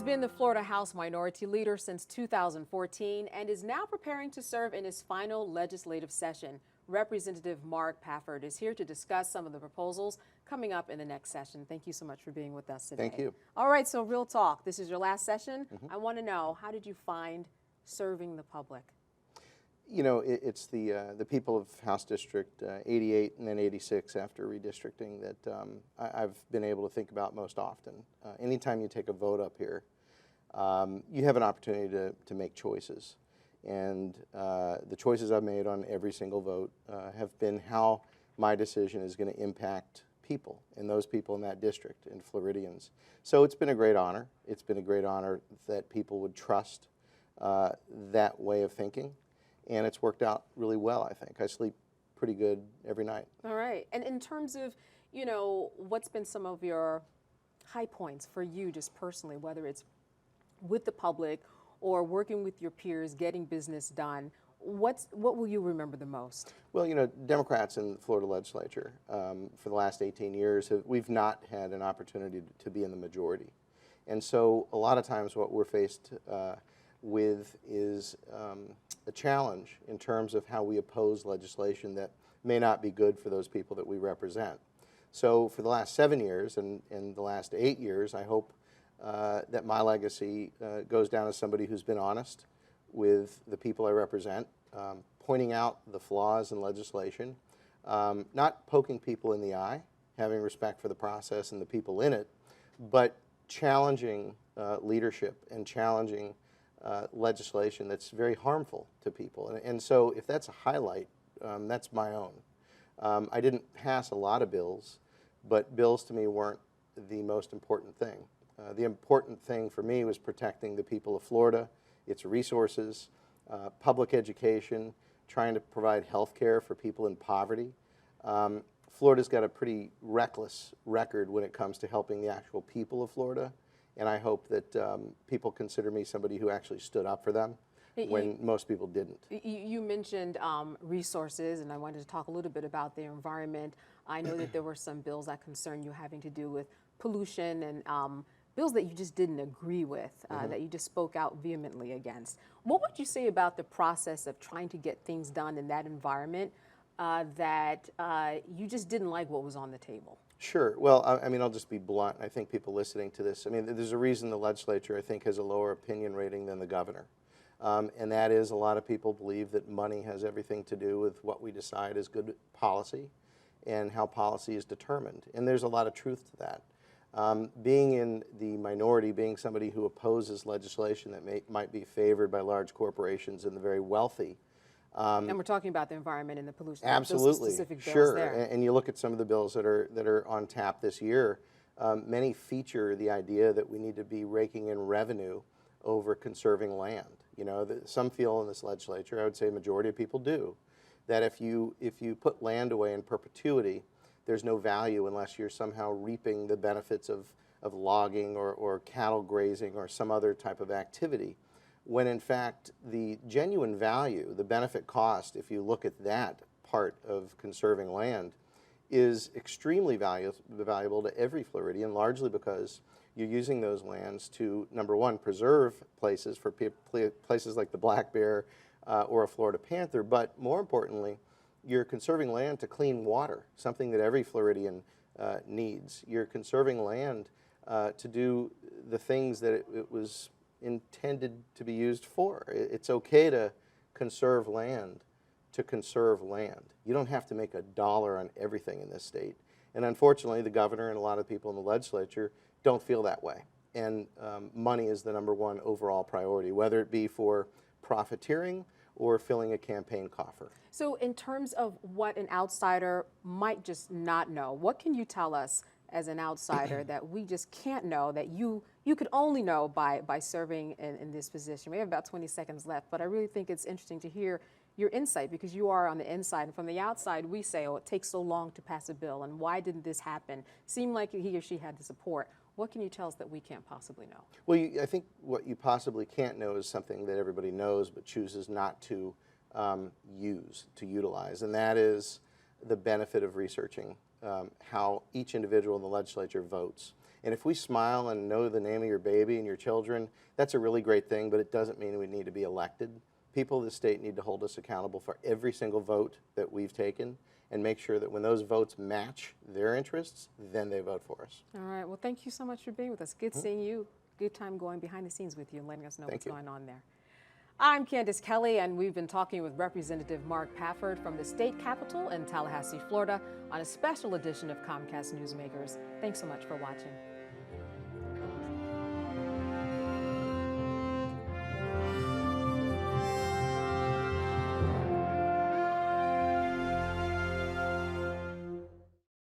been the Florida House Minority Leader since 2014 and is now preparing to serve in his final legislative session. Representative Mark Pafford is here to discuss some of the proposals coming up in the next session. Thank you so much for being with us today. Thank you. All right, so real talk. This is your last session. I want to know, how did you find serving the public? You know, it's the people of House District 88 and then 86 after redistricting that I've been able to think about most often. Anytime you take a vote up here, you have an opportunity to make choices. And the choices I've made on every single vote have been how my decision is going to impact people and those people in that district and Floridians. So it's been a great honor. It's been a great honor that people would trust that way of thinking. And it's worked out really well, I think. I sleep pretty good every night. All right. And in terms of, you know, what's been some of your high points for you just personally, whether it's with the public or working with your peers, getting business done, what will you remember the most? Well, you know, Democrats in the Florida legislature for the last 18 years, we've not had an opportunity to be in the majority. And so a lot of times what we're faced with is a challenge in terms of how we oppose legislation that may not be good for those people that we represent. So for the last 7 years and the last 8 years, I hope that my legacy goes down as somebody who's been honest with the people I represent, pointing out the flaws in legislation, not poking people in the eye, having respect for the process and the people in it, but challenging leadership and challenging legislation that's very harmful to people. And so if that's a highlight, that's my own. I didn't pass a lot of bills, but bills to me weren't the most important thing. The important thing for me was protecting the people of Florida, its resources, public education, trying to provide health care for people in poverty. Florida's got a pretty reckless record when it comes to helping the actual people of Florida. And I hope that people consider me somebody who actually stood up for them when most people didn't. You mentioned resources, and I wanted to talk a little bit about the environment. I know that there were some bills that concern you having to do with pollution and bills that you just didn't agree with, that you just spoke out vehemently against. What would you say about the process of trying to get things done in that environment that you just didn't like what was on the table? Sure. Well, I mean, I'll just be blunt. I think people listening to this, I mean, there's a reason the legislature, I think, has a lower opinion rating than the governor. And that is a lot of people believe that money has everything to do with what we decide is good policy and how policy is determined. And there's a lot of truth to that. Being in the minority, being somebody who opposes legislation that might be favored by large corporations and the very wealthy, and we're talking about the environment and the pollution. Absolutely, those specific bills sure. There. And you look at some of the bills that are on tap this year. Many feature the idea that we need to be raking in revenue over conserving land. You know, some feel in this legislature, I would say a majority of people do, that if you put land away in perpetuity, there's no value unless you're somehow reaping the benefits of logging or cattle grazing or some other type of activity. When in fact the genuine value, the benefit cost, if you look at that part of conserving land, is extremely valuable to every Floridian, largely because you're using those lands to, number one, preserve places for places like the black bear or a Florida panther, but more importantly, you're conserving land to clean water, something that every Floridian needs. You're conserving land to do the things that it was intended to be used for. It's okay to conserve land to conserve land. You don't have to make a dollar on everything in this state. And unfortunately, the governor and a lot of people in the legislature don't feel that way. And money is the number one overall priority, whether it be for profiteering or filling a campaign coffer. So in terms of what an outsider might just not know, what can you tell us as an outsider that we just can't know, that you could only know by serving in this position? We have about 20 seconds left, but I really think it's interesting to hear your insight, because you are on the inside, and from the outside we say, oh, it takes so long to pass a bill, and why didn't this happen? Seemed like he or she had the support. What can you tell us that we can't possibly know? Well, I think what you possibly can't know is something that everybody knows but chooses not to utilize, and that is the benefit of researching how each individual in the legislature votes. And if we smile and know the name of your baby and your children, that's a really great thing, but it doesn't mean we need to be elected. People of the state need to hold us accountable for every single vote that we've taken and make sure that when those votes match their interests, then they vote for us. All right. Well, thank you so much for being with us. Good seeing you. Good time going behind the scenes with you and letting us know what's going on there. I'm Candace Kelly, and we've been talking with Representative Mark Pafford from the state capitol in Tallahassee, Florida, on a special edition of Comcast Newsmakers. Thanks so much for watching.